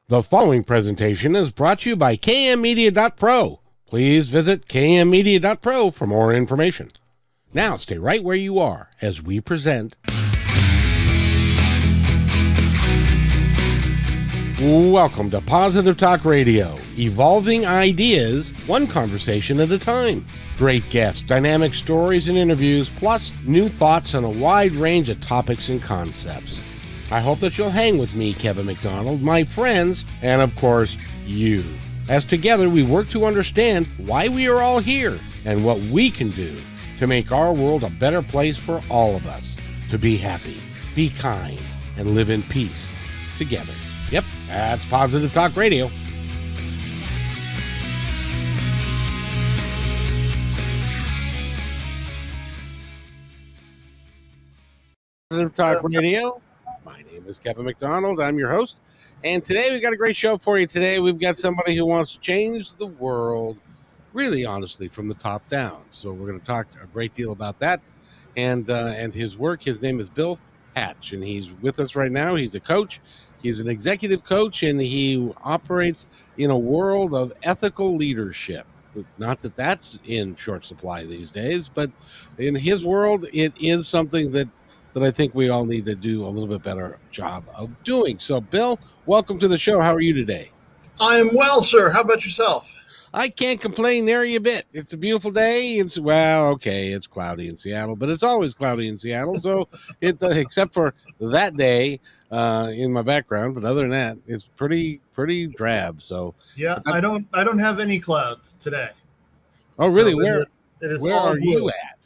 The following presentation is brought to you by kmmedia.pro. Please visit kmmedia.pro for more information. Now stay right where you are as we present. Welcome to Positive Talk Radio, evolving ideas one conversation at a time. Great guests, dynamic stories and interviews, plus new thoughts on a wide range of topics and concepts. I hope that you'll hang with me, Kevin McDonald, my friends, and of course, you. As together we work to understand why we are all here and what we can do to make our world a better place for all of us. To be happy, be kind, and live in peace together. Yep, that's Positive Talk Radio. Positive Talk Radio. My name is Kevin McDonald. I'm your host. And today we've got a great show for you. Today we've got somebody who wants to change the world, really honestly, from the top down. So we're going to talk a great deal about that and his work. His name is Bill Hatch, and he's with us right now. He's a coach. He's an executive coach, and he operates in a world of ethical leadership. Not that that's in short supply these days, but in his world, it is something that I think we all need to do a little bit better job of doing. So, Bill, welcome to the show. How are you today? I am well, sir. How about yourself? I can't complain nary a bit. It's a beautiful day. It's it's cloudy in Seattle, but it's always cloudy in Seattle. So, except for that day in my background, but other than that, it's pretty drab. So, yeah, I don't have any clouds today. Oh, really? So where are you at?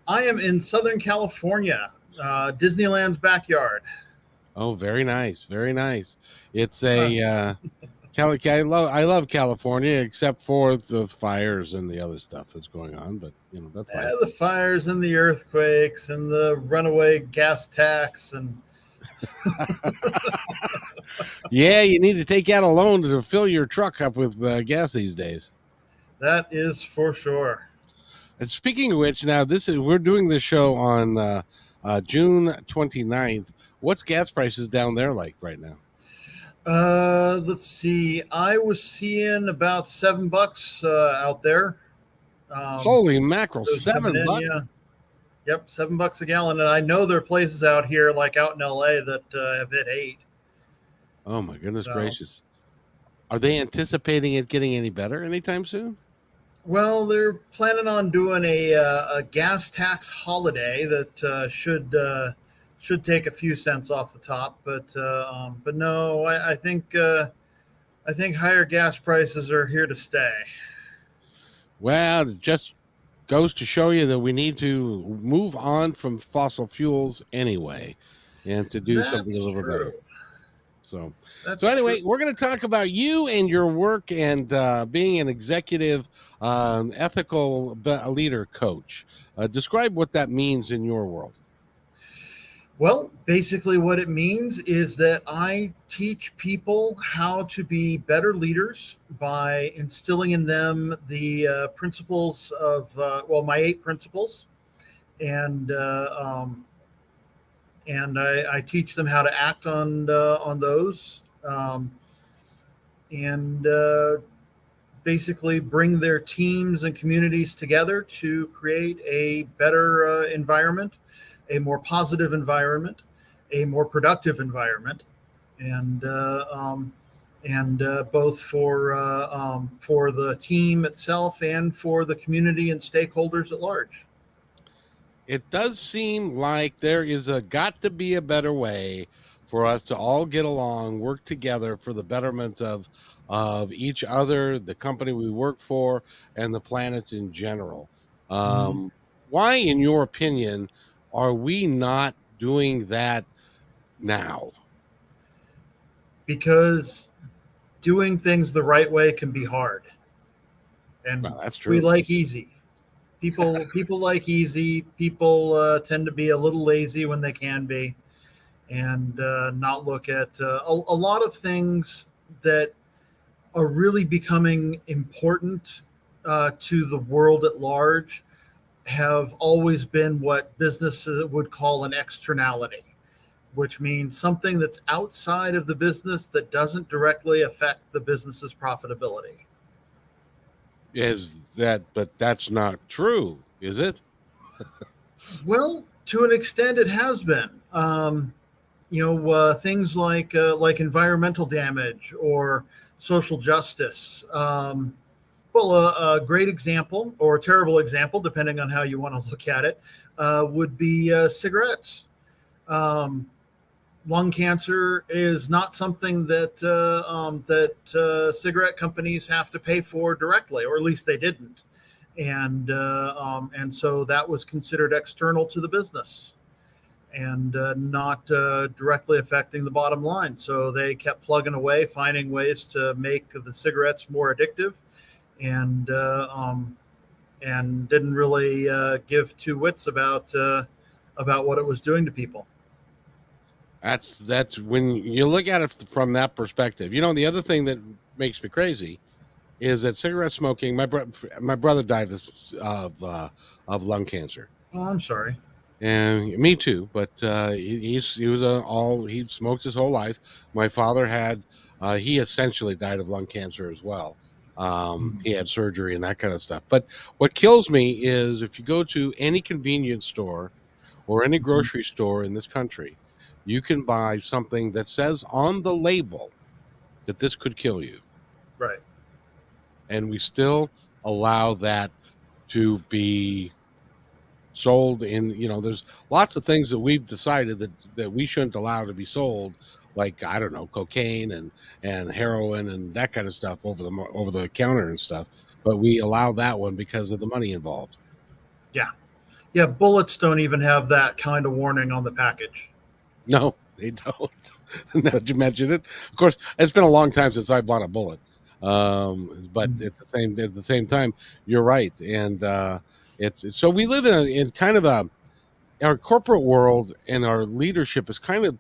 I am in Southern California. Disneyland's backyard. Oh, very nice, very nice. It's I love California, except for the fires and the other stuff that's going on. But that's like the fires and the earthquakes and the runaway gas tax and. Yeah, you need to take out a loan to fill your truck up with gas these days. That is for sure. And speaking of which, now we're doing this show on June 29th. What's gas prices down there like right now? Let's see. I was seeing about $7 out there. Holy mackerel, $7? Yeah. Yep, $7 a gallon. And I know there are places out here, like out in LA, that have hit $8. Oh my goodness gracious. Are they anticipating it getting any better anytime soon? Well, they're planning on doing a gas tax holiday that should take a few cents off the top, but no, I think higher gas prices are here to stay. Well, it just goes to show you that we need to move on from fossil fuels anyway, and to do something a little better. So anyway, we're going to talk about you and your work and being an executive, ethical leader coach. Describe what that means in your world. Well, basically what it means is that I teach people how to be better leaders by instilling in them the principles of, my 8 principles. And I teach them how to act on those, and basically bring their teams and communities together to create a better environment, a more positive environment, a more productive environment, and both for the team itself and for the community and stakeholders at large. It does seem like there is got to be a better way for us to all get along, work together for the betterment of each other, the company we work for, and the planet in general. Why, in your opinion, are we not doing that now? Because doing things the right way can be hard. And that's true. We like easy. People like easy. People tend to be a little lazy when they can be, and not look at a lot of things that are really becoming important to the world at large have always been what business would call an externality. which means something that's outside of the business that doesn't directly affect the business's profitability. But that's not true, is it? Well, to an extent, it has been. Things like environmental damage or social justice. A great example or a terrible example, depending on how you want to look at it, would be cigarettes. Um, Lung cancer is not something that cigarette companies have to pay for directly, or at least they didn't, and so that was considered external to the business and not directly affecting the bottom line. So they kept plugging away, finding ways to make the cigarettes more addictive, and didn't really give two wits about what it was doing to people. That's when you look at it from that perspective. You know, the other thing that makes me crazy is that cigarette smoking. My brother died of lung cancer. Oh, I'm sorry. And me too, but he smoked his whole life. My father had he essentially died of lung cancer as well. He had surgery and that kind of stuff. But what kills me is if you go to any convenience store or any grocery store in this country, you can buy something that says on the label that this could kill you. Right. And we still allow that to be sold in, there's lots of things that we've decided that we shouldn't allow to be sold, like, I don't know, cocaine and heroin and that kind of stuff over the counter and stuff, but we allow that one because of the money involved. Yeah, bullets don't even have that kind of warning on the package. No, they don't. Now that you mention it, of course, it's been a long time since I bought a bullet, but at the same time, you're right. And it's so we live in kind of our corporate world, and our leadership is kind of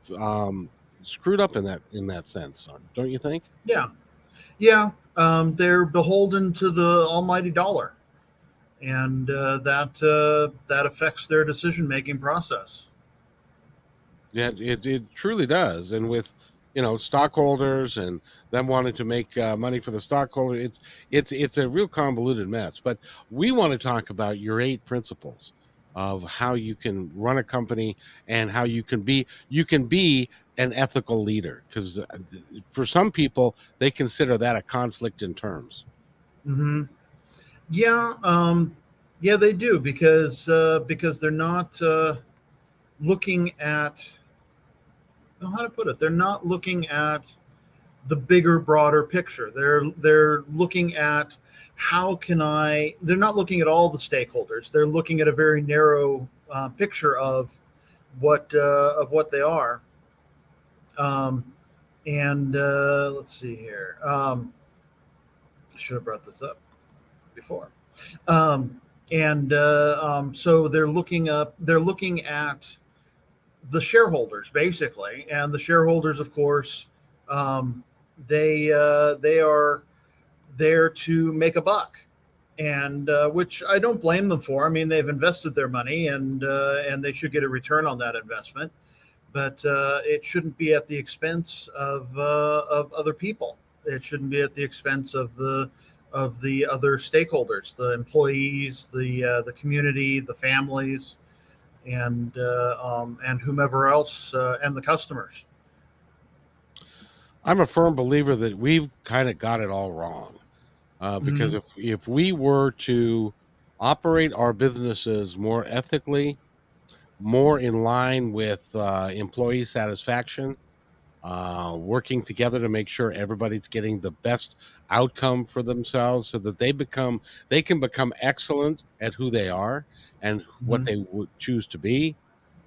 screwed up in that sense, don't you think? Yeah. They're beholden to the almighty dollar, and that affects their decision-making process. Yeah, it truly does. And with stockholders and them wanting to make money for the stockholder, it's a real convoluted mess. But we want to talk about your 8 principles of how you can run a company and how you can be an ethical leader, because for some people they consider that a conflict in terms. Mm-hmm. Yeah, they do, because they're not looking at, how to put it. They're not looking at the bigger, broader picture. They're looking at they're not looking at all the stakeholders. They're looking at a very narrow picture of what they are. Let's see here. I should have brought this up before. So they're looking at the shareholders, basically, and the shareholders, of course, they are there to make a buck, and which I don't blame them for. I mean, they've invested their money, and they should get a return on that investment, but it shouldn't be at the expense of other people. It shouldn't be at the expense of the other stakeholders, the employees, the community, the families, and whomever else, and the customers. I'm a firm believer that we've kind of got it all wrong, because if we were to operate our businesses more ethically, more in line with employee satisfaction, working together to make sure everybody's getting the best outcome for themselves, so that they can become excellent at who they are and what they would choose to be,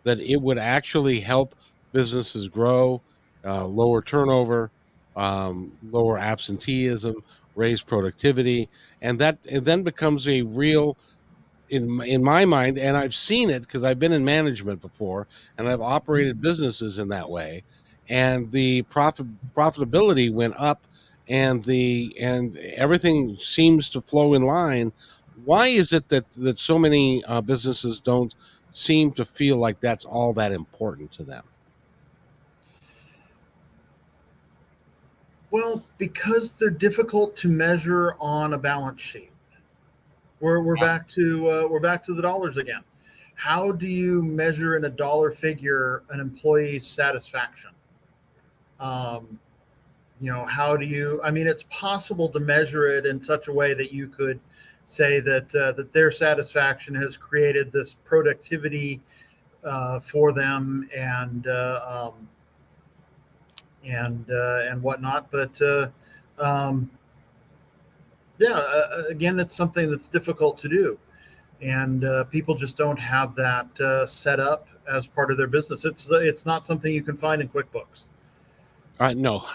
that it would actually help businesses grow, lower turnover, lower absenteeism, raise productivity, and it then becomes a real, in my mind, and I've seen it because I've been in management before, and I've operated businesses in that way, and the profitability went up, and everything seems to flow in line. Why is it that so many businesses don't seem to feel like that's all that important to them? Well, because they're difficult to measure on a balance sheet. We're back to the dollars again. How do you measure in a dollar figure an employee's satisfaction? Um, how do you? I mean, it's possible to measure it in such a way that you could say that their satisfaction has created this productivity for them and whatnot. But again, it's something that's difficult to do, and people just don't have that set up as part of their business. It's not something you can find in QuickBooks. No,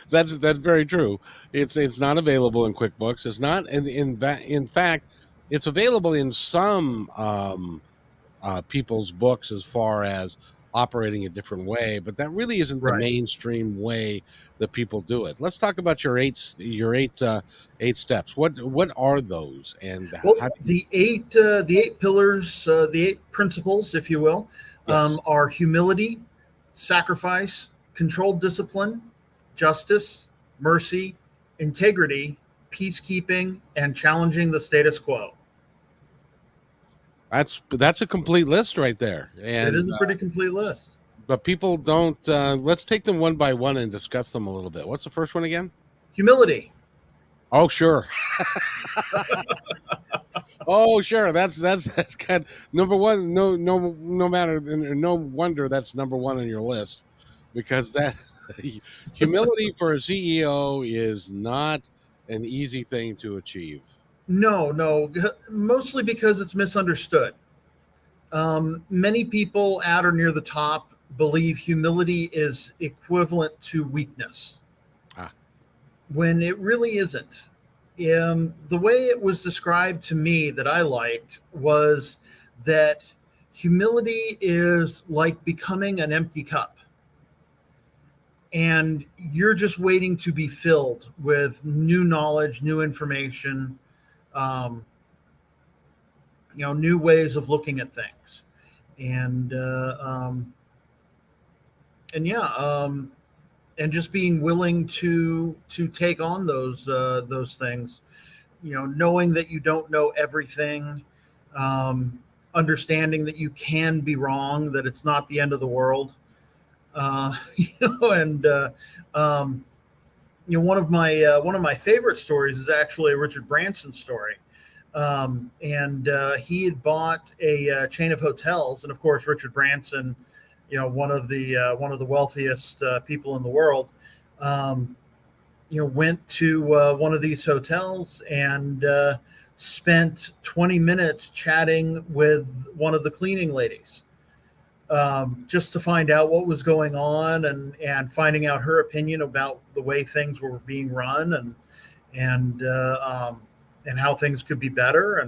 that's very true. It's not available in QuickBooks. It's not, in fact, it's available in some people's books as far as operating a different way, but that really isn't the Right. mainstream way that people do it. Let's talk about your eight steps. What are those, and Well, how? the eight pillars, the eight principles, if you will, Yes. are humility, sacrifice, controlled discipline, justice, mercy, integrity, peacekeeping, and challenging the status quo. That's a complete list right there, and It is a pretty complete list. but people don't. Let's take them one by one and discuss them a little bit. What's the first one again? Humility. Oh, sure. Oh, sure. That's kind number one. No matter. No wonder that's number one on your list, because that humility for a CEO is not an easy thing to achieve. No, mostly because it's misunderstood. Many people at or near the top believe humility is equivalent to weakness, when it really isn't. The way it was described to me that I liked was that humility is like becoming an empty cup, and you're just waiting to be filled with new knowledge, new information, new ways of looking at things, and just being willing to take on those things, knowing that you don't know everything, understanding that you can be wrong, that it's not the end of the world, one of my favorite stories is actually a Richard Branson story. He had bought a chain of hotels, and of course, Richard Branson, one of the wealthiest people in the world, went to one of these hotels and spent 20 minutes chatting with one of the cleaning ladies, just to find out what was going on and finding out her opinion about the way things were being run and how things could be better,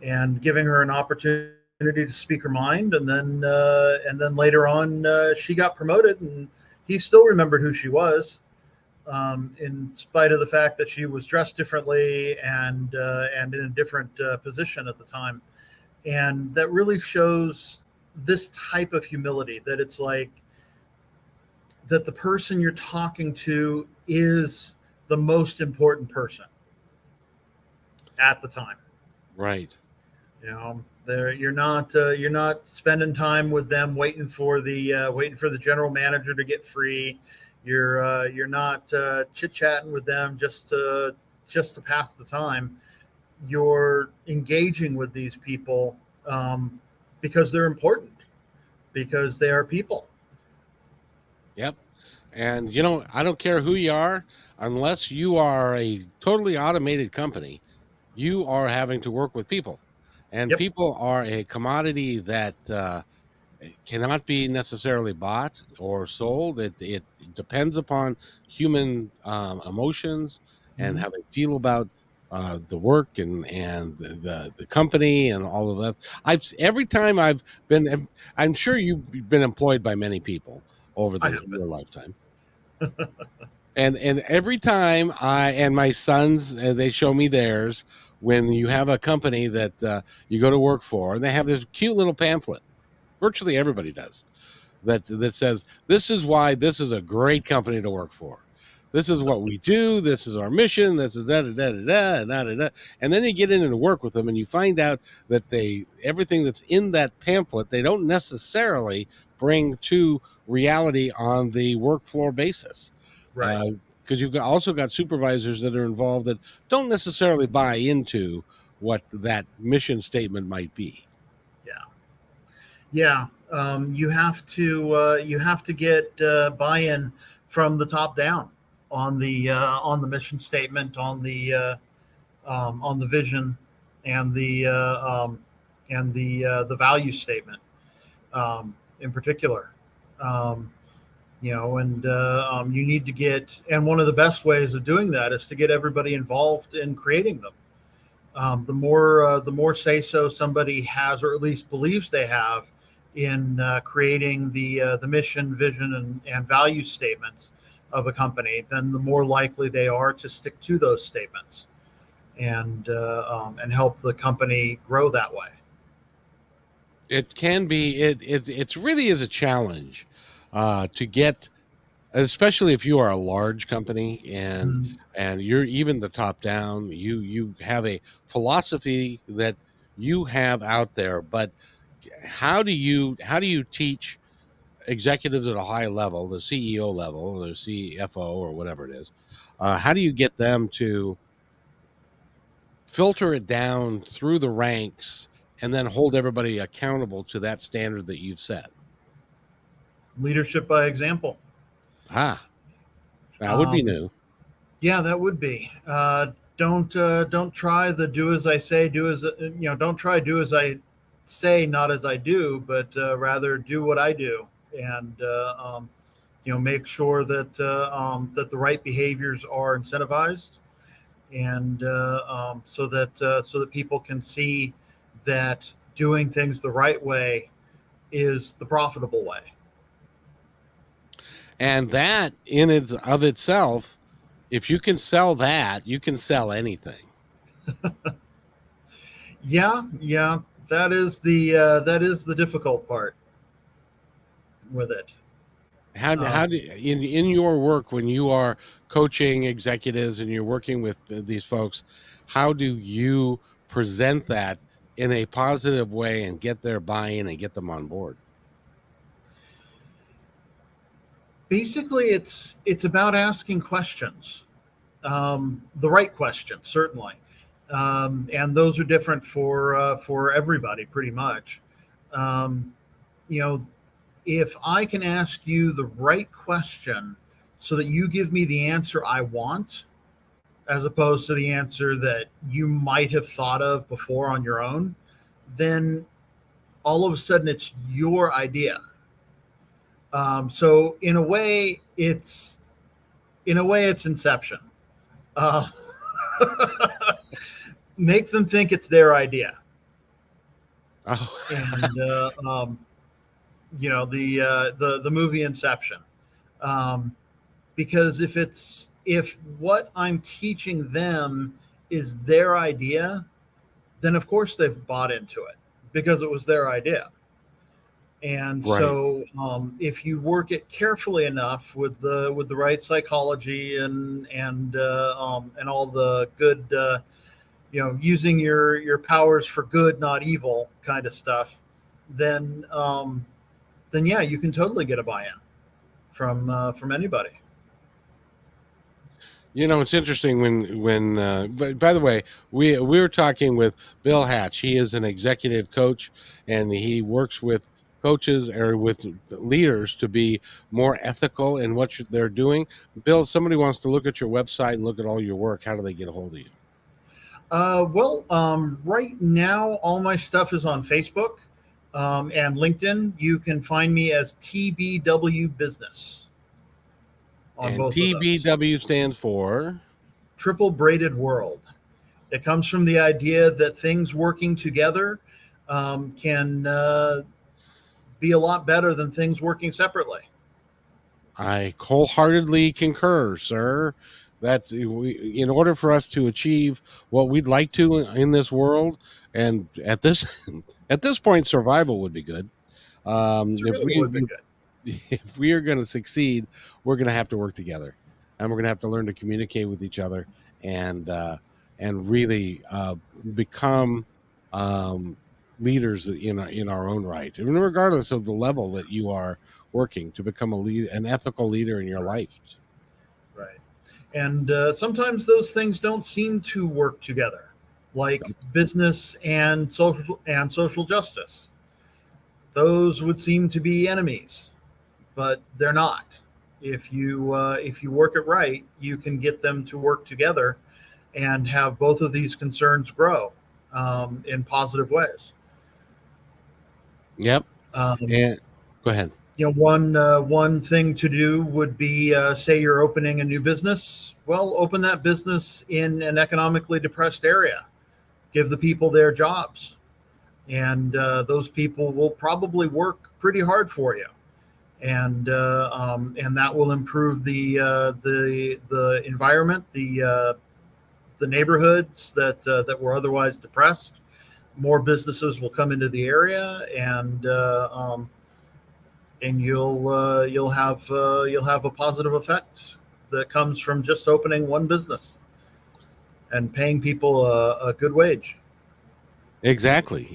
and giving her an opportunity to speak her mind. And then later on, she got promoted, and he still remembered who she was, in spite of the fact that she was dressed differently and in a different position at the time. And that really shows this type of humility, that it's like that the person you're talking to is the most important person at the time. Right. You're not spending time with them waiting for the general manager to get free. You're not chit-chatting with them just to pass the time. You're engaging with these people because they're important, because they are people. Yep. And I don't care who you are, unless you are a totally automated company, you are having to work with people. And Yep. People are a commodity that cannot be necessarily bought or sold. It depends upon human emotions and how they feel about the work and the company and all of that. Every time I've been, I'm sure you've been employed by many people over your lifetime. And every time I and my sons, they show me theirs, when you have a company that you go to work for, and they have this cute little pamphlet. Virtually everybody does. that says this is why this is a great company to work for. This is what we do. This is our mission. This is da da da da da da da. And then you get in and work with them, and you find out that everything that's in that pamphlet they don't necessarily bring to reality on the work floor basis. Right. Because you've also got supervisors that are involved that don't necessarily buy into what that mission statement might be. Yeah. You have to get buy-in from the top down on the mission statement, on the vision, and the value statement in particular. You need to get, and one of the best ways of doing that is to get everybody involved in creating them. The more say so somebody has, or at least believes they have, in creating the mission, vision, and value statements of a company, then the more likely they are to stick to those statements and help the company grow that way. It can be. It's really is a challenge to get, especially if you are a large company and you're even the top down. You have a philosophy that you have out there, but how do you teach executives at a high level, the CEO level, or the CFO, or whatever it is? How do you get them to filter it down through the ranks and then hold everybody accountable to that standard that you've set? Leadership by example. That would be new. Yeah, that would be. Don't try the do as I say, don't try do as I say, not as I do, but rather do what I do, and make sure that that the right behaviors are incentivized, and so that people can see that doing things the right way is the profitable way. And that in of itself, if you can sell that, you can sell anything. Yeah, that is the difficult part with it. How do in your work, when you are coaching executives and you're working with these folks, how do you present that in a positive way and get their buy-in and get them on board? Basically, it's about asking questions, the right questions, certainly, and those are different for everybody, pretty much. If I can ask you the right question so that you give me the answer I want, as opposed to the answer that you might have thought of before on your own, then all of a sudden it's your idea. So in a way, it's inception. Make them think it's their idea. Oh. And the movie Inception, because if what I'm teaching them is their idea, then of course they've bought into it because it was their idea. And right. So if you work it carefully enough with the right psychology and all the good, using your powers for good, not evil kind of stuff, then yeah, you can totally get a buy-in from anybody. It's interesting when by the way, we were talking with Bill Hatch. He is an executive coach, and he works with coaches or with leaders to be more ethical in what they're doing. Bill, if somebody wants to look at your website and look at all your work, how do they get a hold of you? Right now, all my stuff is on Facebook and LinkedIn. You can find me as TBW Business. And TBW stands for Triple Braided World. It comes from the idea that things working together can be a lot better than things working separately. I wholeheartedly concur, sir. That's in order for us to achieve what we'd like to in this world, and at this point, survival would be good. Survival would be good. if we are going to succeed, we're going to have to work together, and we're going to have to learn to communicate with each other, and really become um, leaders in our own right, and regardless of the level that you are working to become an ethical leader in your life. Right. And sometimes those things don't seem to work together, like business and social justice. Those would seem to be enemies, but they're not. If you work it right, you can get them to work together and have both of these concerns grow in positive ways. Yep. Um, And go ahead. one thing to do would be, say you're opening a new business. Well, open that business in an economically depressed area. Give the people their jobs, and those people will probably work pretty hard for you, and that will improve the environment, the neighborhoods that were otherwise depressed. More businesses will come into the area, and you'll have a positive effect that comes from just opening one business and paying people a good wage. Exactly.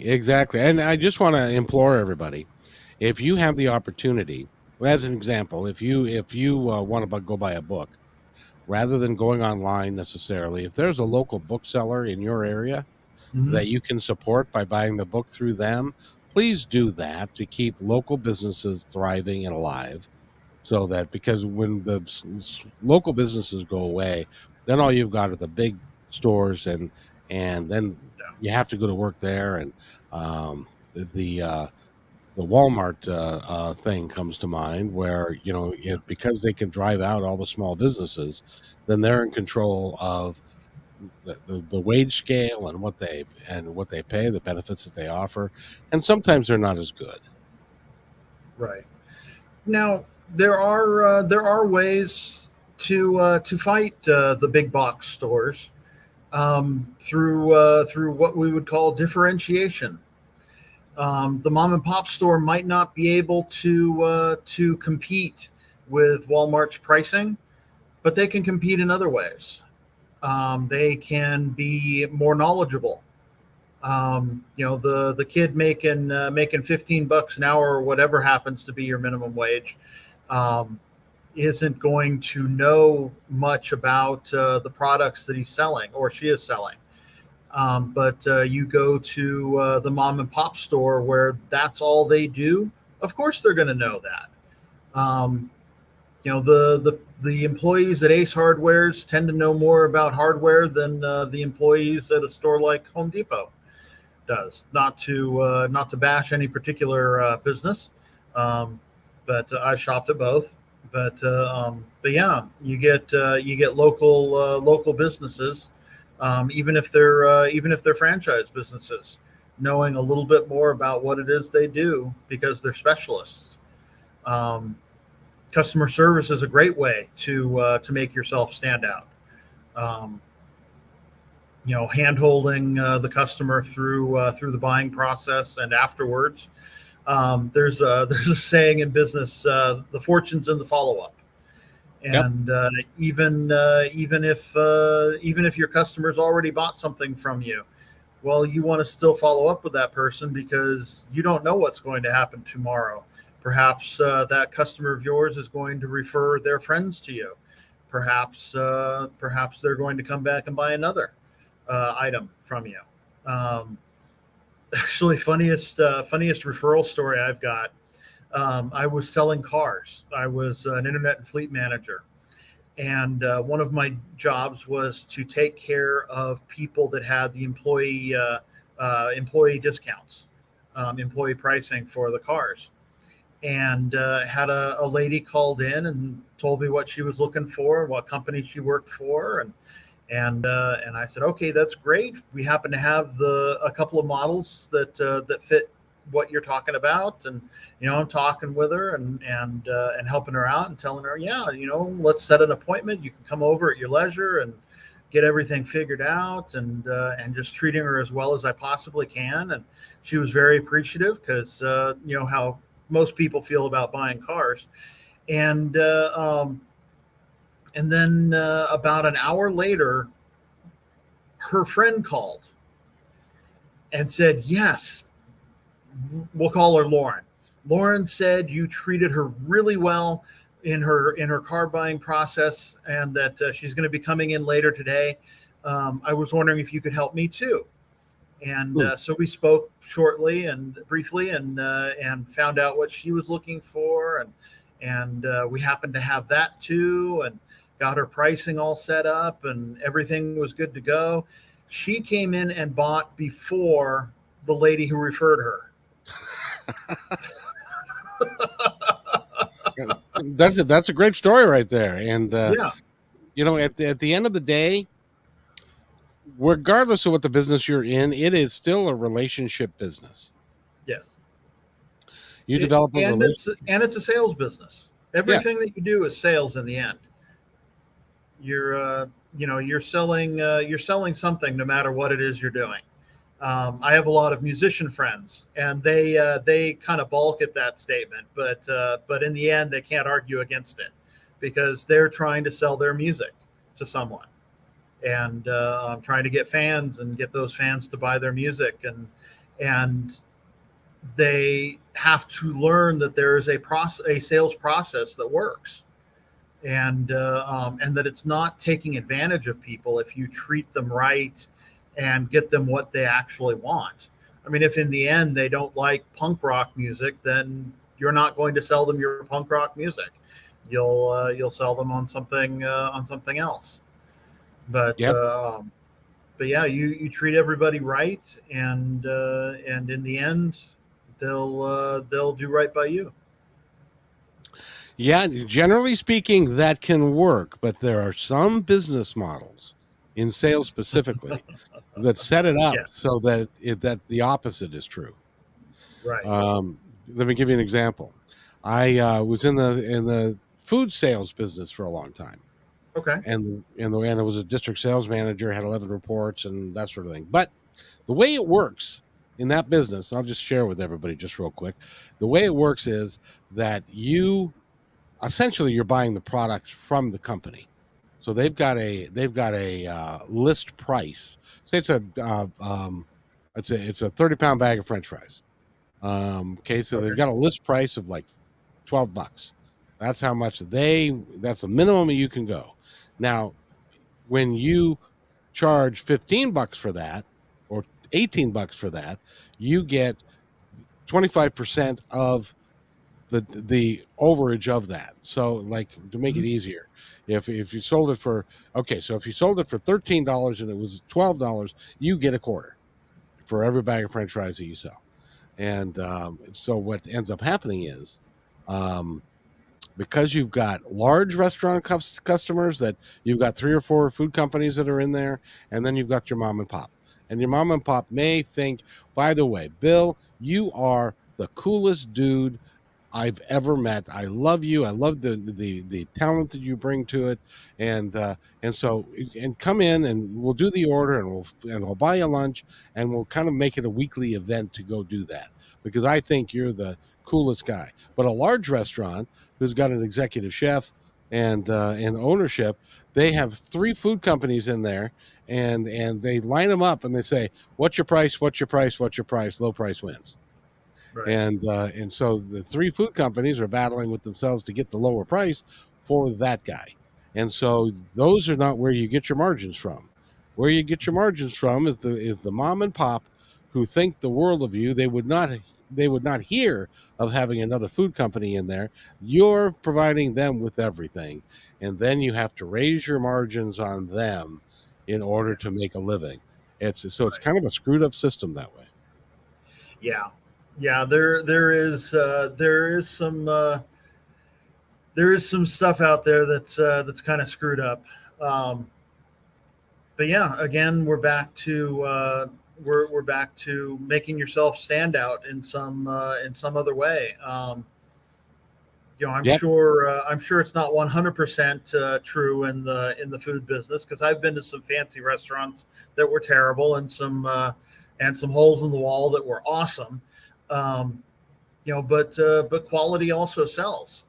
And I just want to implore everybody, if you have the opportunity, as an example, if you want to go buy a book, rather than going online necessarily, if there's a local bookseller in your area Mm-hmm. that you can support by buying the book through them, please do that to keep local businesses thriving and alive. So that, because when the local businesses go away, then all you've got are the big stores, and then you have to go to work there, and um, the uh, the Walmart thing comes to mind, where because they can drive out all the small businesses, then they're in control of the wage scale, and what they pay, the benefits that they offer, and sometimes they're not as good. Right. Now there are ways to fight the big box stores through what we would call differentiation. The mom and pop store might not be able to compete with Walmart's pricing, but they can compete in other ways. They can be more knowledgeable. The kid making $15 an hour or whatever happens to be your minimum wage um, isn't going to know much about the products that he's selling or she is selling. But you go to the mom and pop store where that's all they do. Of course, they're going to know that. The employees at Ace Hardwares tend to know more about hardware than the employees at a store like Home Depot does. Not to bash any particular business, um, but I've shopped at both. But yeah, you get local businesses, even if they're franchise businesses, knowing a little bit more about what it is they do because they're specialists. Um, Customer service is a great way to make yourself stand out. Um, Hand holding the customer through the buying process and afterwards. There's a saying in business: the fortune's in the follow up. Yep. And even if your customer's already bought something from you, well, you want to still follow up with that person because you don't know what's going to happen tomorrow. Perhaps that customer of yours is going to refer their friends to you. Perhaps they're going to come back and buy another item from you. Um, Actually, funniest referral story I've got. I was selling cars. I was an internet and fleet manager, and one of my jobs was to take care of people that had the employee discounts, employee pricing for the cars. And had a lady called in and told me what she was looking for and what company she worked for, and I said, okay, that's great. We happen to have a couple of models that fit what you're talking about, and I'm talking with her and helping her out and telling her, yeah, let's set an appointment. You can come over at your leisure and get everything figured out, and just treating her as well as I possibly can. And she was very appreciative because how most people feel about buying cars. And then about an hour later, her friend called and said, yes, we'll call her Lauren. Lauren said you treated her really well in her car buying process, and that she's going to be coming in later today. I was wondering if you could help me too. And so we spoke shortly and briefly, and found out what she was looking for, and we happened to have that too, and got her pricing all set up, and everything was good to go. She came in and bought before the lady who referred her. That's a great story right there. And Yeah. at the end of the day, regardless of what the business you're in, it is still a relationship business. Yes. You develop a relationship, and it's a sales business. Everything that you do is sales in the end. You're selling something no matter what it is you're doing. I have a lot of musician friends, and they kind of balk at that statement, but in the end, they can't argue against it because they're trying to sell their music to someone, and trying to get fans and get those fans to buy their music, and they have to learn that there is a sales process that works, and that it's not taking advantage of people if you treat them right and get them what they actually want. I mean, if in the end they don't like punk rock music, then you're not going to sell them your punk rock music. You'll sell them on something else. But Yep. but yeah, you treat everybody right, and in the end, they'll do right by you. Yeah, generally speaking, that can work, but there are some business models in sales specifically that set it up Yes. so that that the opposite is true. Right. Let me give you an example. I was in the food sales business for a long time, Okay. and I was a district sales manager, had 11 reports and that sort of thing. But the way it works in that business, I'll just share with everybody just real quick. The way it works is that essentially you're buying the product from the company. So they've got a list price. Say it's a 30-pound bag of French fries. Okay, so they've got a list price of like $12. That's how much that's the minimum you can go. Now, when you charge $15 for that or $18 for that, you get 25% of the overage of that. So, like, to make it easier, if you sold it for if you sold it for $13 and it was $12, you get a quarter for every bag of French fries that you sell. And so what ends up happening is, because you've got large restaurant customers, that you've got 3 or 4 food companies that are in there, and then you've got your mom and pop. And your mom and pop may think, by the way, Bill, you are the coolest dude I've ever met. I love you. I love the talent that you bring to it, and so come in and we'll do the order, and we'll buy you lunch, and we'll kind of make it a weekly event to go do that because I think you're the coolest guy. But a large restaurant who's got an executive chef and ownership, they have 3 food companies in there, and they line them up and they say, "What's your price? What's your price? What's your price? Low price wins." Right. And so the 3 food companies are battling with themselves to get the lower price for that guy. And so those are not where you get your margins from. Where you get your margins from is the mom and pop who think the world of you. They would not hear of having another food company in there. You're providing them with everything, and then you have to raise your margins on them in order to make a living. It's kind of a screwed up system that way. Yeah, there is some stuff out there that's kind of screwed up. But yeah, again, we're back to making yourself stand out in some other way. I'm Yep. sure it's not 100% true in the food business, because I've been to some fancy restaurants that were terrible, and some holes in the wall that were awesome. but quality also sells.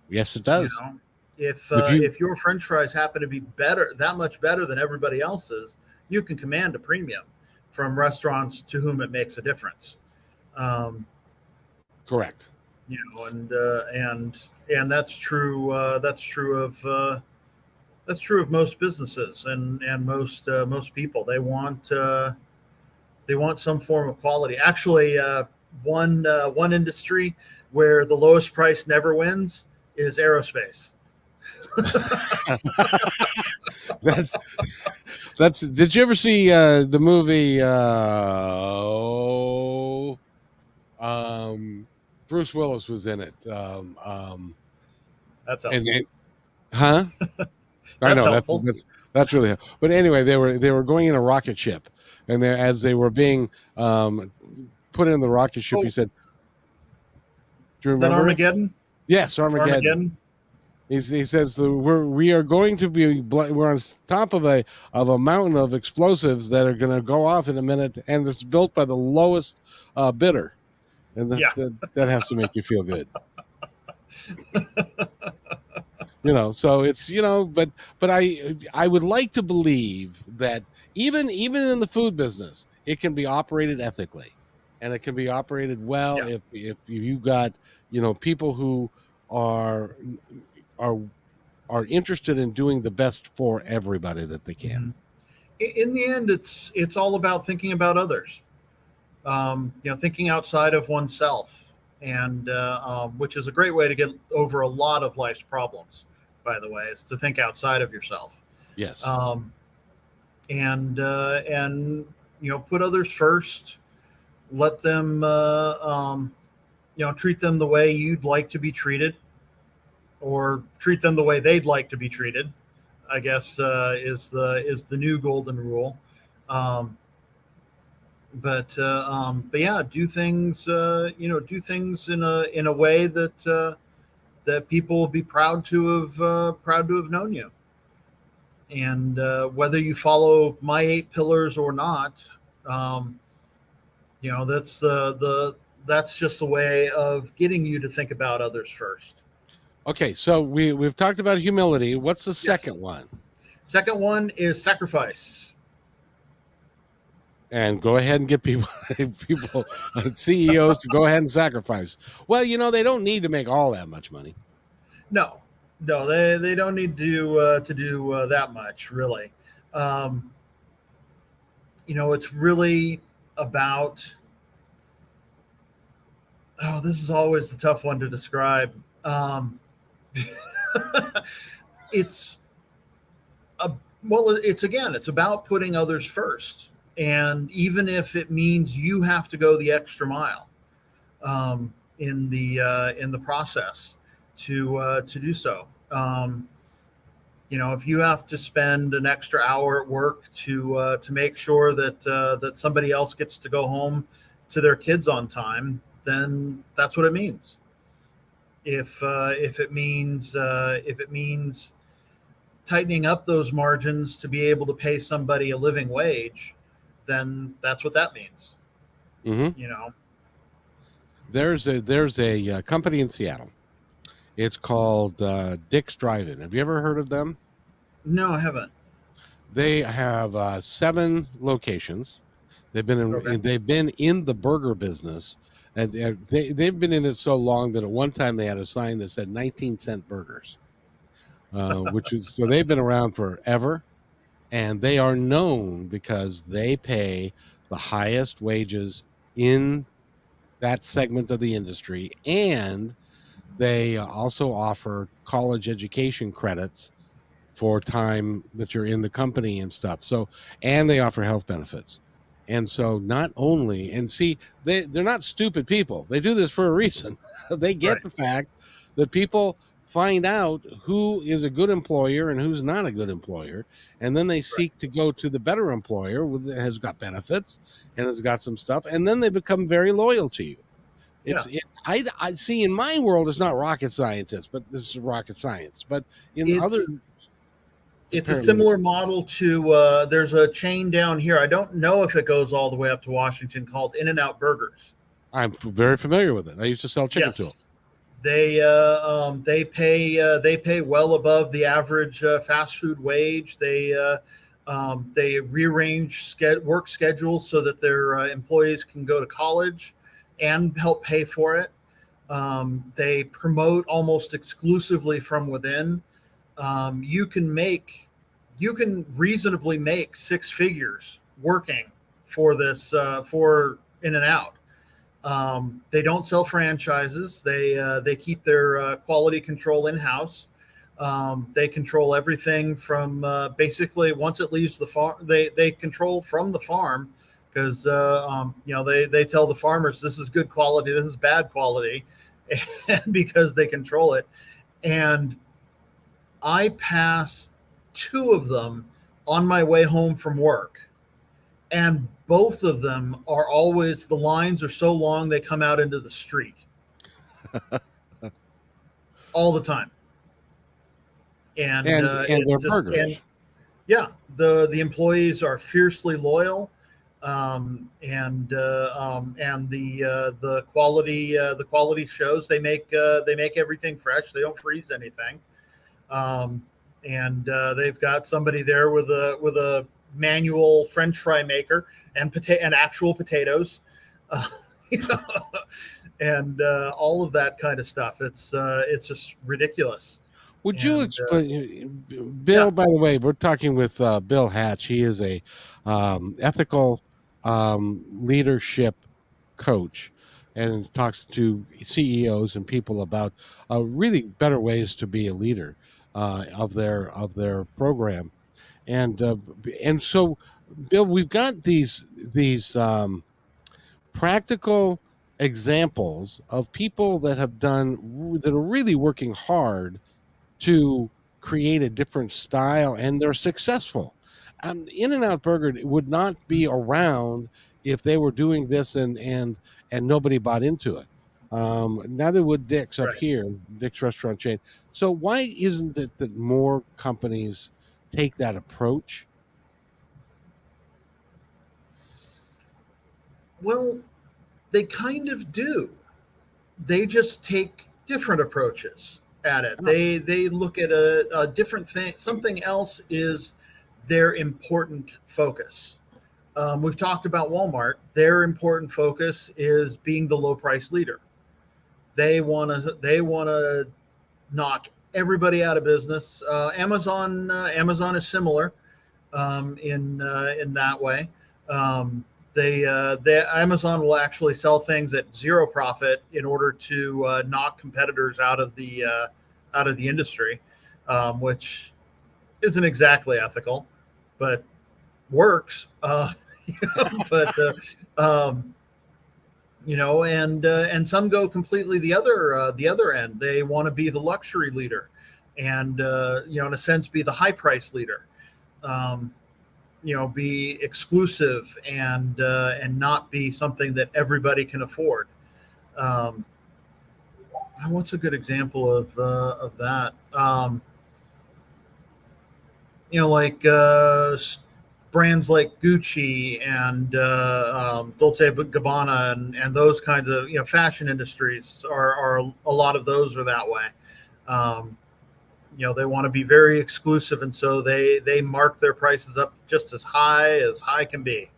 Yes, it You does. know, If you if your French fries happen to be that much better than everybody else's, you can command a premium from restaurants to whom it makes a difference. Um, correct. and that's true. That's true of most businesses and most people. They want some form of quality. Actually, one industry where the lowest price never wins is aerospace. that's that's. Did you ever see the movie? Bruce Willis was in it. That's And helpful. huh? I That's know helpful. that's really. But anyway, they were going in a rocket ship, and as they were being put in the rocket ship, he Oh, said, "Do you then remember it?" Armageddon. Yes, Armageddon. Armageddon. He says we are going to be we're on top of a mountain of explosives that are going to go off in a minute, and it's built by the lowest bidder, and Yeah. that has to make you feel good. So it's but I would like to believe that even in the food business it can be operated ethically, and it can be operated well Yeah. if you got people who are are are interested in doing the best for everybody that they can. Mhm. In the end, it's all about thinking about others. Thinking outside of oneself, and which is a great way to get over a lot of life's problems. By the way, is to think outside of yourself, Yes. um, and put others first. Let them treat them the way you'd like to be treated, or treat them the way they'd like to be treated. I guess is the new golden rule. Um, but yeah, do things in a way that people will be proud to have known you. And whether you follow my 8 pillars or not, um, that's just a way of getting you to think about others first. Okay, so we've talked about humility. What's the Yes. second one? Second one is sacrifice. And go ahead and get people CEOs to go ahead and sacrifice. Well, they don't need to make all that much money. No, no, they don't need to do that much really. Um, it's really about. Oh, this is always the tough one to describe. It's a well, it's about putting others first, and even if it means you have to go the extra mile in the process to do so. If you have to spend an extra hour at work to make sure that somebody else gets to go home to their kids on time, then that's what it means. If it means tightening up those margins to be able to pay somebody a living wage, then that's what that means. Mm-hmm. There's a company in Seattle. It's called Dick's Drive-In. Have you ever heard of them? No, I haven't. They have 7 locations. They've been in the burger business, and they've been in it so long that at one time they had a sign that said 19-cent burgers, which is so they've been around forever, and they are known because they pay the highest wages in that segment of the industry, and they also offer college education credits for time that you're in the company and stuff. So, and they offer health benefits. And so not only, and see, they're not stupid people. They do this for a reason. They get Right. the fact that people find out who is a good employer and who's not a good employer. And then they seek to go to the better employer that has got benefits and has got some stuff. And then they become very loyal to you. I see in my world, it's not rocket scientists, but this is rocket science. But in other, it's a similar model to there's a chain down here. I don't know if it goes all the way up to Washington called In-N-Out Burgers. I'm very familiar with it. I used to sell chicken to them. Yes, they pay well above the average fast food wage. They rearrange work schedules so that their employees can go to college and help pay for it. They promote almost exclusively from within. You can reasonably make six figures working for this for In-N-Out. They don't sell franchises. They keep their quality control in house. They control everything from basically once it leaves the farm. They control from the farm because they tell the farmers this is good quality, this is bad quality, because they control it. And I pass two of them on my way home from work, and both of them are always, the lines are so long they come out into the street all the time. And they're burgers. And yeah, the employees are fiercely loyal, and the quality shows. They make everything fresh. They don't freeze anything. They've got somebody there with a manual French fry maker and actual potatoes, and all of that kind of stuff. It's just ridiculous. Would you explain, Bill? Yeah. By the way, we're talking with Bill Hatch. He is a ethical leadership coach, and talks to CEOs and people about really better ways to be a leader of their program. And so, Bill, we've got these practical examples of people that are really working hard to create a different style, and they're successful. In-N-Out Burger would not be around if they were doing this and nobody bought into it. Neither would Dick's up here, Dick's restaurant chain. So why isn't it that more companies take that approach? Well, they kind of do. They just take different approaches at it. They look at a different thing. Something else is their important focus. We've talked about Walmart. Their important focus is being the low price leader. They want to knock everybody out of business. Amazon is similar in that way. Amazon will actually sell things at zero profit in order to knock competitors out of the industry, which isn't exactly ethical, but works. And some go completely the other end. They want to be the luxury leader, and in a sense, be the high price leader. Be exclusive and not be something that everybody can afford. What's a good example of that? Brands like Gucci and Dolce & Gabbana and those kinds of fashion industries are a lot of those are that way. They want to be very exclusive, and so they mark their prices up just as high can be.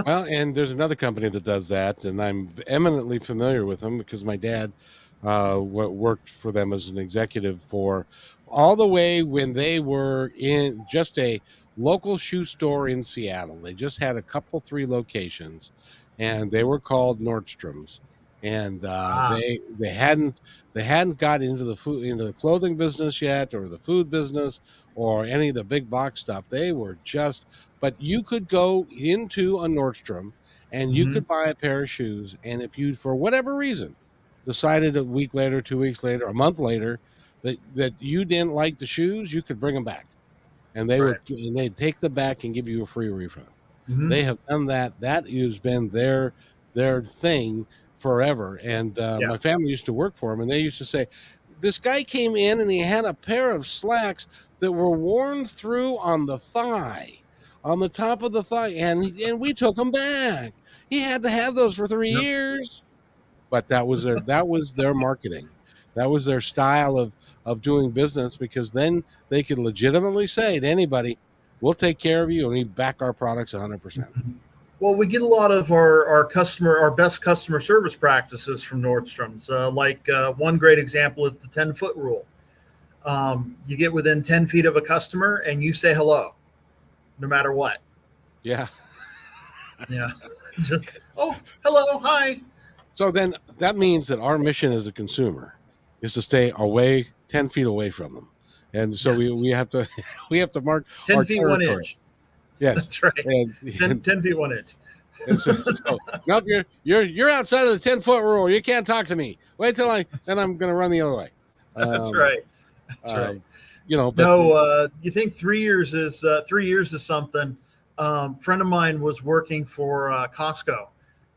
Well, and there's another company that does that, and I'm eminently familiar with them because my dad worked for them as an executive for all the way when they were in just a local shoe store in Seattle. They just had three locations, and they were called Nordstrom's. And they hadn't got into the clothing business yet, or the food business, or any of the big box stuff. They were just, but you could go into a Nordstrom and you could buy a pair of shoes, and if you, for whatever reason, decided a week later, 2 weeks later, a month later, that you didn't like the shoes, you could bring them back, and they'd take them back and give you a free refund. They have done that. That has been their thing forever. And my family used to work for him, and they used to say, this guy came in and he had a pair of slacks that were worn through on the thigh, on the top of the thigh, and we took them back. He had to have those for 3 years. But that was their marketing. That was their style of doing business, because then they could legitimately say to anybody, "We'll take care of you and we back our products 100%." Well, we get a lot of our best customer service practices from Nordstrom's. One great example is the 10-foot rule. You get within 10 feet of a customer and you say hello, no matter what. Yeah. Yeah. Just, oh, hello, hi. So then that means that our mission as a consumer is to stay away 10 feet away from them. And so Yes. we have to mark 10 our feet, territory. 1 inch. Yes. That's right. 10 feet, 1 inch. And so no, you're outside of the 10-foot rule. You can't talk to me. Wait till then I'm going to run the other way. That's right. That's right. But you think 3 years is 3 years is something. Friend of mine was working for Costco,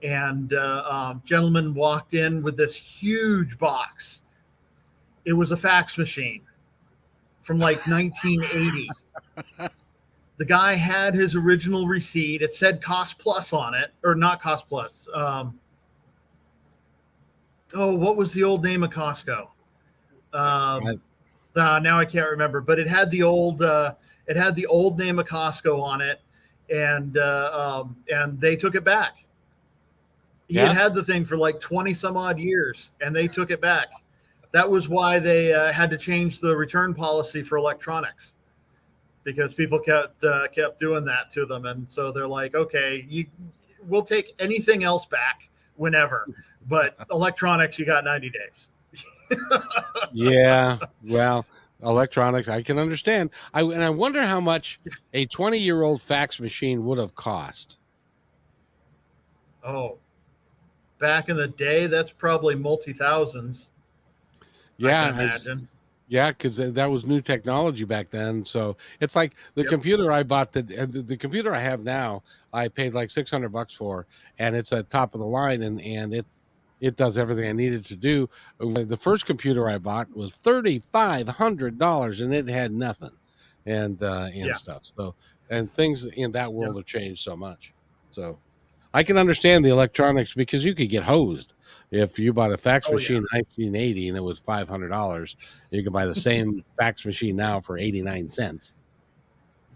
and gentleman walked in with this huge box. It was a fax machine from like 1980. The guy had his original receipt. It said Cost Plus on it, or not Cost Plus. What was the old name of Costco? Now I can't remember, but it had the old name of Costco on it, and they took it back. He had the thing for like 20 some odd years, and they took it back. That was why they had to change the return policy for electronics, because people kept doing that to them, and so they're like, okay, we'll take anything else back whenever, but electronics, you got 90 days. Yeah, well, electronics, I can understand. I wonder how much a 20-year-old fax machine would have cost. Oh, back in the day, that's probably multi-thousands. Yeah, I can imagine. Yeah, because that was new technology back then. So it's like the computer I bought, the computer I have now, I paid like $600 for, and it's at top of the line, and it does everything I needed to do. The first computer I bought was $3,500, and it had nothing, and stuff. So, and things in that world have changed so much. So I can understand the electronics, because you could get hosed. If you bought a fax machine in 1980 and it was $500, you can buy the same fax machine now for 89 cents.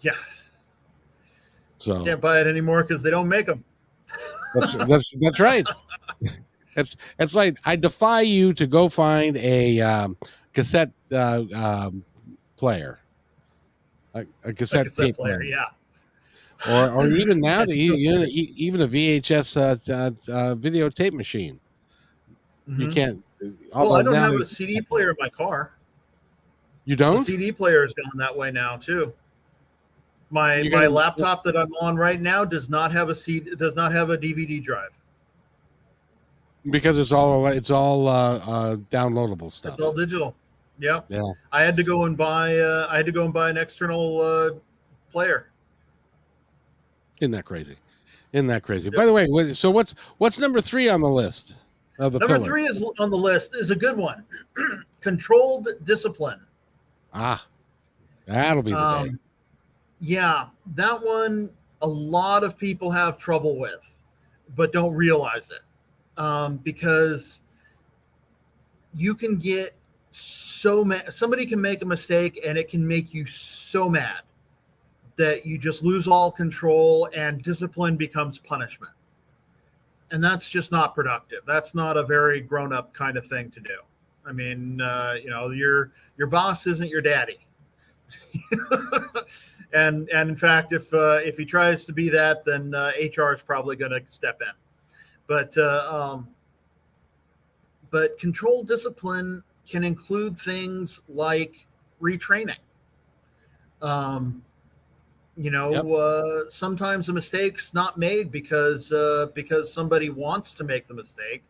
Yeah. So can't buy it anymore because they don't make them. That's right. That's right. I defy you to go find a cassette player, a cassette tape player. Yeah. Or even now, even a VHS videotape machine. Mm-hmm. You can't. Well, I don't have a CD player in my car. You don't? The CD player has gone that way now too. My laptop that I'm on right now does not have a DVD drive. Because it's all downloadable stuff. It's all digital. Yeah. Yeah. I had to go and buy an external player. Isn't that crazy? Yep. By the way, so what's number 3 on the list? Number 3 is on the list is a good one. Controlled discipline. That'll be the day. Yeah, that one a lot of people have trouble with, but don't realize it, because you can get so mad. Somebody can make a mistake and it can make you so mad that you just lose all control, and discipline becomes punishment. And that's just not productive. That's not a very grown-up kind of thing to do. I mean, your boss isn't your daddy. and in fact, if he tries to be that, then HR is probably going to step in. But controlled discipline can include things like retraining. Sometimes a mistake's not made because somebody wants to make the mistake.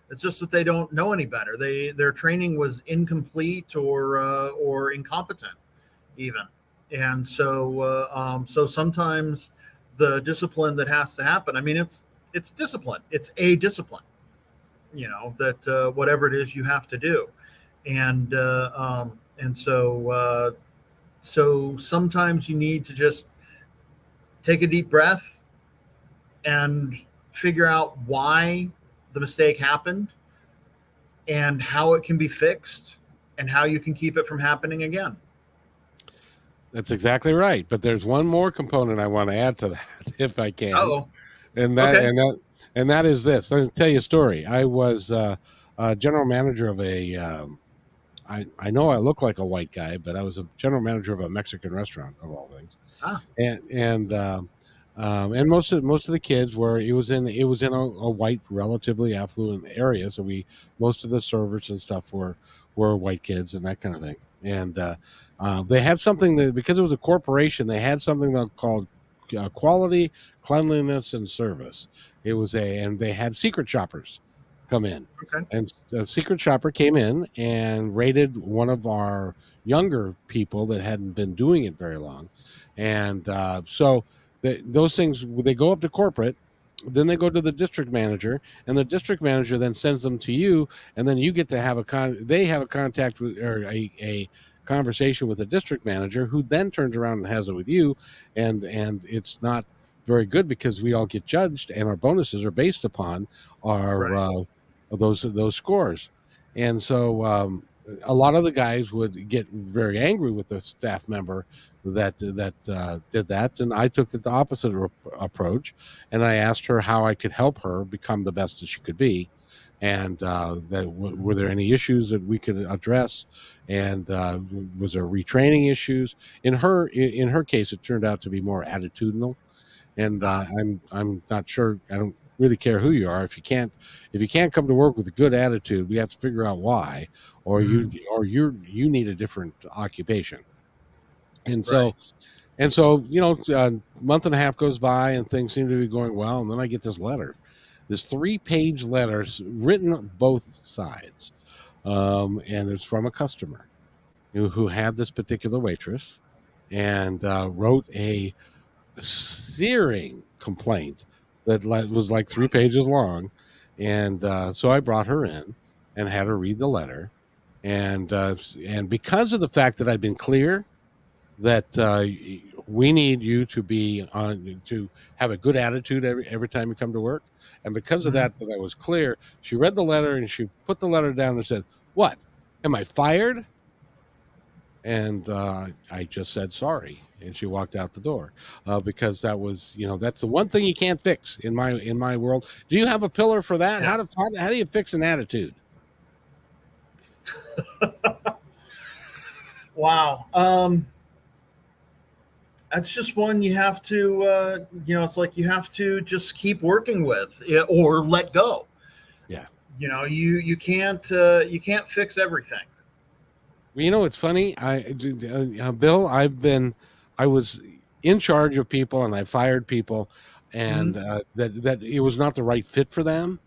It's just that they don't know any better. Their training was incomplete or incompetent even. And so sometimes the discipline that has to happen, I mean, it's discipline. It's a discipline, that whatever it is you have to do. And so sometimes you need to just take a deep breath and figure out why the mistake happened and how it can be fixed and how you can keep it from happening again. That's exactly right. But there's one more component I want to add to that, if I can, Oh, and that okay. and that is this. Let me tell you a story. I was general manager of a. I know I look like a white guy, but I was a general manager of a Mexican restaurant of all things, Ah, and most of the kids were. It was in a white, relatively affluent area, so most of the servers and stuff were white kids and that kind of thing. And they had something that, because it was a corporation, they had something that called quality, cleanliness, and service. And they had secret shoppers come in, okay. and a secret shopper came in and raided one of our younger people that hadn't been doing it very long, and those things, they go up to corporate, then they go to the district manager, and the district manager then sends them to you, and then you get to have they have a contact with, or a conversation with the district manager, who then turns around and has it with you, and it's not very good, because we all get judged and our bonuses are based upon our Right. those scores. And so a lot of the guys would get very angry with the staff member that did that, and I took the opposite approach, and I asked her how I could help her become the best that she could be, and were there any issues that we could address, and was there retraining issues. In her case, it turned out to be more attitudinal, and I'm not sure. I don't really care who you are. If you can't come to work with a good attitude, we have to figure out why, or Mhm. you need a different occupation. And Right. so a month and a half goes by, and things seem to be going well, and then I get this 3-page letter, written on both sides, and it's from a customer who had this particular waitress, and wrote a searing complaint that was like 3 pages long. And so I brought her in and had her read the letter, and because of the fact that I'd been clear that we need you to have a good attitude every time you come to work, and because of Mhm. that I was clear, she read the letter and she put the letter down and said, "What? Am I fired?" And I just said sorry, and she walked out the door, because that's the one thing you can't fix in my world. Do you have a pillar for that? Yeah. How do you fix an attitude? Wow. That's just one you have to, it's like you have to just keep working with, or let go. Yeah. You can't fix everything. Well, it's funny. Bill, I was in charge of people, and I fired people, Hmm. and that it was not the right fit for them,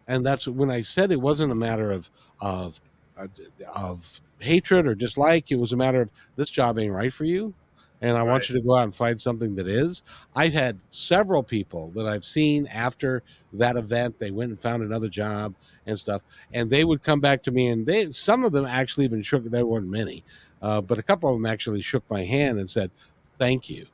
and that's when I said it wasn't a matter of uh, of hatred or dislike. It was a matter of, this job ain't right for you, and I want Right. you to go out and find something that is. I've had several people that I've seen after that event. They went and found another job and stuff, and they would come back to me, and some of them actually even shook. There weren't many, but a couple of them actually shook my hand and said, "Thank you.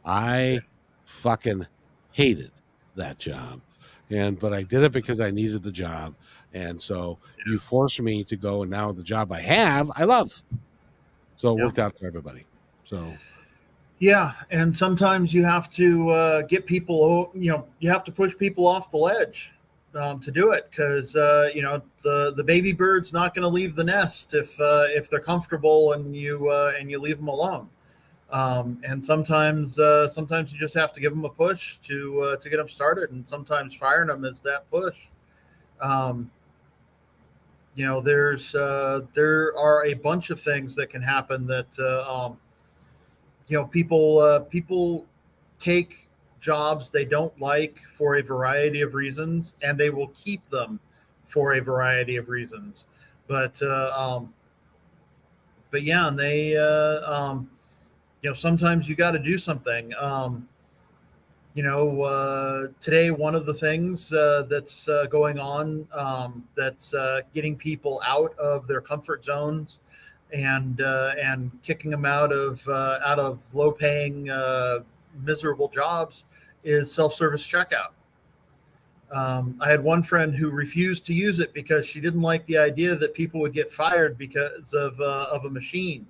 Yeah. I fucking hated that job, but I did it because I needed the job, and so you forced me to go, and now the job I have, I love." So it Yeah. worked out for everybody. So Yeah, and sometimes you have to get people. You have to push people off the ledge to do it, because the baby bird's not going to leave the nest if they're comfortable and you leave them alone. And sometimes you just have to give them a push to get them started, and sometimes firing them is that push. Um, there are a bunch of things that can happen that people take jobs they don't like for a variety of reasons, and they will keep them for a variety of reasons. But yeah, and sometimes you got to do something. Today, one of the things that's going on, that's getting people out of their comfort zones and kicking them out of low paying miserable jobs, is self service checkout. I had one friend who refused to use it because she didn't like the idea that people would get fired because of a machine.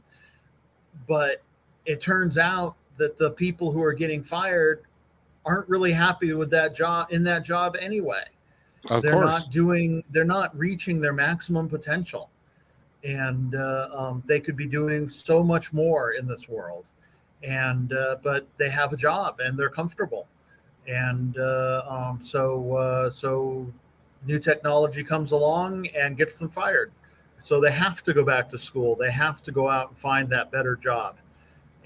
But it turns out that the people who are getting fired aren't really happy with that job in that job anyway. Of course. They're not reaching their maximum potential, and they could be doing so much more in this world. And but they have a job and they're comfortable, and so new technology comes along and gets them fired. So they have to go back to school. They have to go out and find that better job,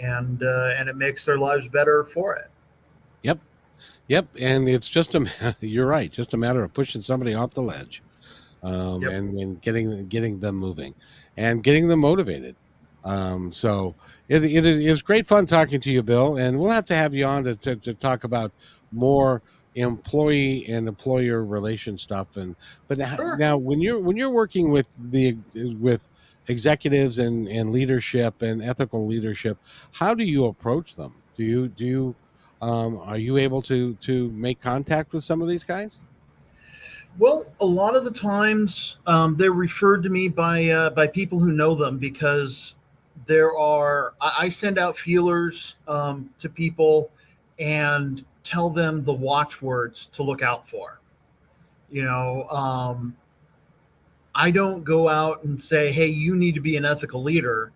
and it makes their lives better for it. Yep. Yep. And it's just you're right, just a matter of pushing somebody off the ledge, Yep. and getting them moving and getting them motivated. So it is great fun talking to you, Bill, and we'll have to have you on to talk about more employee and employer relation stuff. But Sure. now when you're working with executives and leadership and ethical leadership, how do you approach them? Are you able to make contact with some of these guys? Well, a lot of the times they're referred to me by people who know them, because I send out feelers to people and tell them the watchwords to look out for. You know, I don't go out and say, "Hey, you need to be an ethical leader."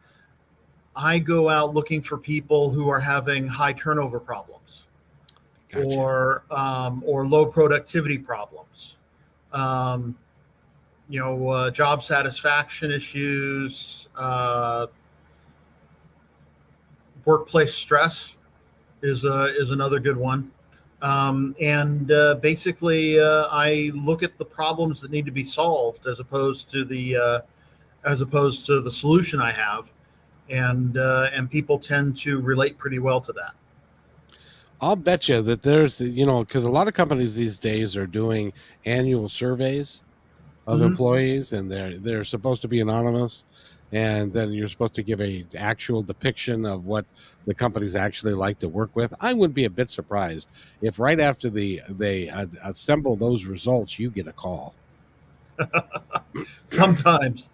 I go out looking for people who are having high turnover problems, Gotcha. or low productivity problems. Um, Job satisfaction issues, workplace stress is another good one. And basically, I look at the problems that need to be solved as opposed to the solution I have, and people tend to relate pretty well to that. I'll bet you that there's, because a lot of companies these days are doing annual surveys of Mm-hmm. employees, and they're supposed to be anonymous, and then you're supposed to give a actual depiction of what the companies actually like to work with. I would be a bit surprised if right after they assemble those results, you get a call. Sometimes,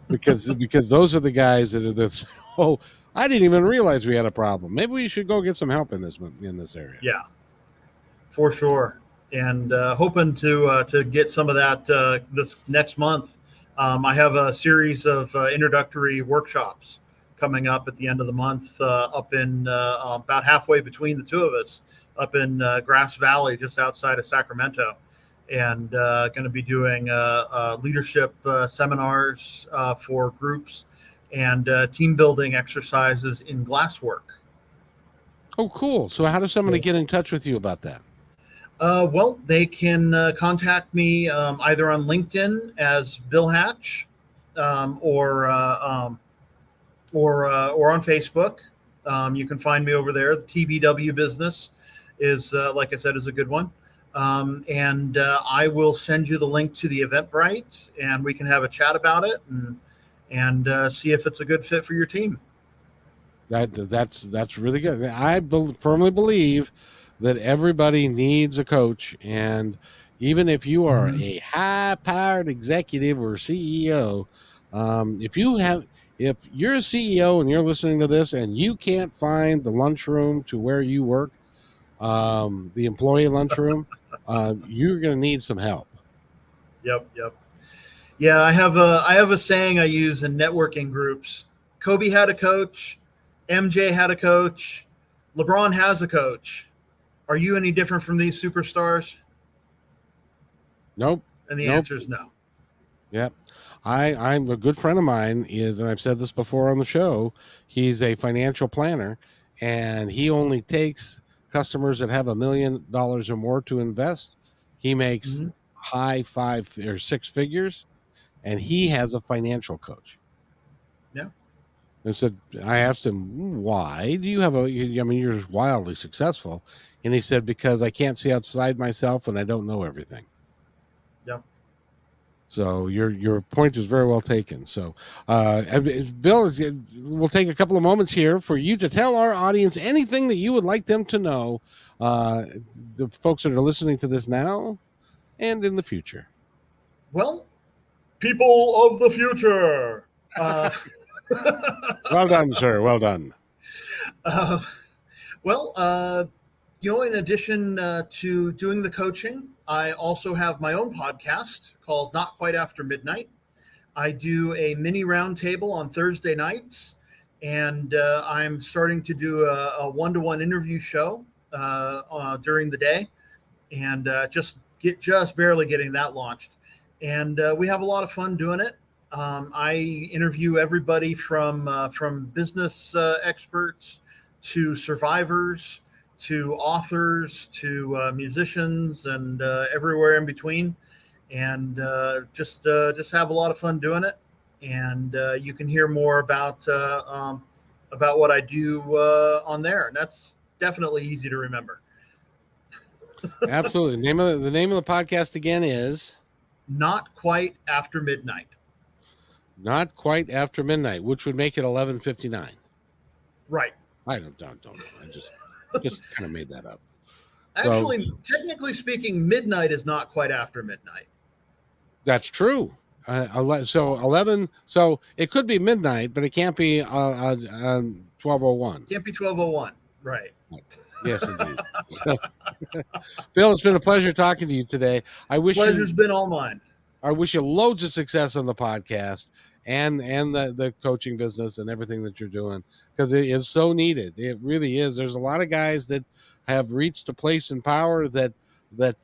because those are the guys that are oh, I didn't even realize we had a problem. Maybe we should go get some help in this area. Yeah, for sure. And hoping to get some of that this next month. I have a series of introductory workshops coming up at the end of the month, up in about halfway between the two of us, up in Grass Valley, just outside of Sacramento, and going to be doing leadership seminars for groups, and team building exercises in glasswork. Oh, cool. So how does somebody get in touch with you about that? Well, they can contact me either on LinkedIn as Bill Hatch, or on Facebook. You can find me over there. The TBW business is, like I said, is a good one. And I will send you the link to the Eventbrite, and we can have a chat about it and see if it's a good fit for your team. That's really good. I firmly believe that everybody needs a coach, and even if you are a high-powered executive or CEO, if you're a CEO and you're listening to this and you can't find the lunchroom to where you work, the employee lunchroom, you're going to need some help. Yep. Yeah, I have a saying I use in networking groups. Kobe had a coach, MJ had a coach, LeBron has a coach. Are you any different from these superstars? Nope. And the answer is no. Yep. I'm a good friend of mine and I've said this before on the show, he's a financial planner, and he only takes customers that have $1 million or more to invest. He makes high 5 or 6 figures, and he has a financial coach. Yeah. I asked him, why do you have you're wildly successful. And he said, because I can't see outside myself and I don't know everything. Yeah. So your point is very well taken. So, Bill, we'll take a couple of moments here for you to tell our audience anything that you would like them to know, the folks that are listening to this now and in the future. Well, people of the future. Well done, sir. Well done. In addition to doing the coaching, I also have my own podcast called Not Quite After Midnight. I do a mini roundtable on Thursday nights, and I'm starting to do a one-to-one interview show during the day, and just barely getting that launched. And we have a lot of fun doing it. I interview everybody from business experts to survivors to authors to musicians and everywhere in between, and just have a lot of fun doing it. And you can hear more about what I do on there, and that's definitely easy to remember. Absolutely. The name of the podcast again is Not Quite After Midnight. Not Quite After Midnight, which would make it 11:59. Right. I don't know. I just kind of made that up. Actually, technically speaking, midnight is not quite after midnight. That's true. So 11. So it could be midnight, but it can't be 12:01. Can't be 12:01. Right. Yes, indeed. So, Bill, it's been a pleasure talking to you today. Pleasure's been all mine. I wish you loads of success on the podcast and the coaching business and everything that you're doing, because it is so needed. It really is. There's a lot of guys that have reached a place in power that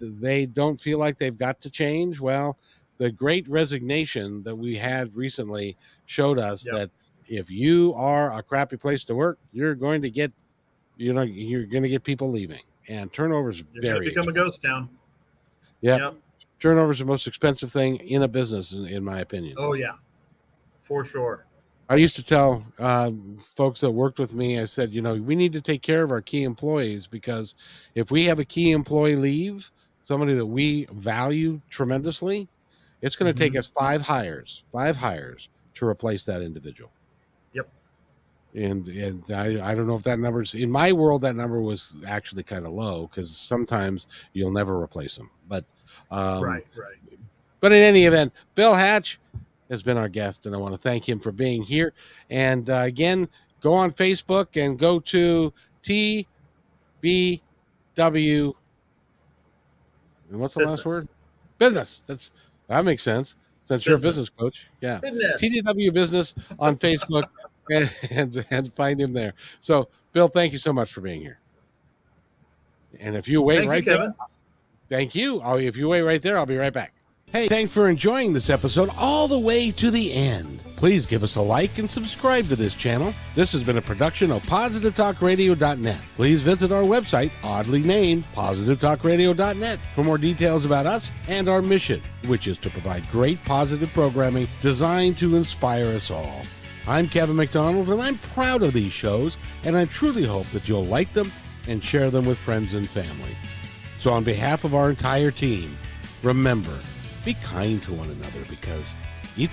they don't feel like they've got to change. Well, the great resignation that we had recently showed us that if you are a crappy place to work, you're going to get people leaving, and turnover is very become expensive. A ghost town. Yep. Turnover is the most expensive thing in a business, in my opinion. Oh yeah, for sure. I used to tell folks that worked with me, I said, we need to take care of our key employees, because if we have a key employee leave, somebody that we value tremendously, it's going to take us five hires to replace that individual. Yep. And I don't know if that number's, in my world, that number was actually kind of low, because sometimes you'll never replace them. But right. But in any event, Bill Hatch has been our guest, and I want to thank him for being here. And again, go on Facebook and go to TBW. And what's the last word? Business. That makes sense, since you're a business coach. Yeah. Business. TDW Business on Facebook and find him there. So, Bill, thank you so much for being here. And if you wait there, thank you. If you wait right there, I'll be right back. Hey, thanks for enjoying this episode all the way to the end. Please give us a like and subscribe to this channel. This has been a production of PositiveTalkRadio.net. Please visit our website, oddly named PositiveTalkRadio.net, for more details about us and our mission, which is to provide great positive programming designed to inspire us all. I'm Kevin McDonald, and I'm proud of these shows, and I truly hope that you'll like them and share them with friends and family. So on behalf of our entire team, remember, be kind to one another, because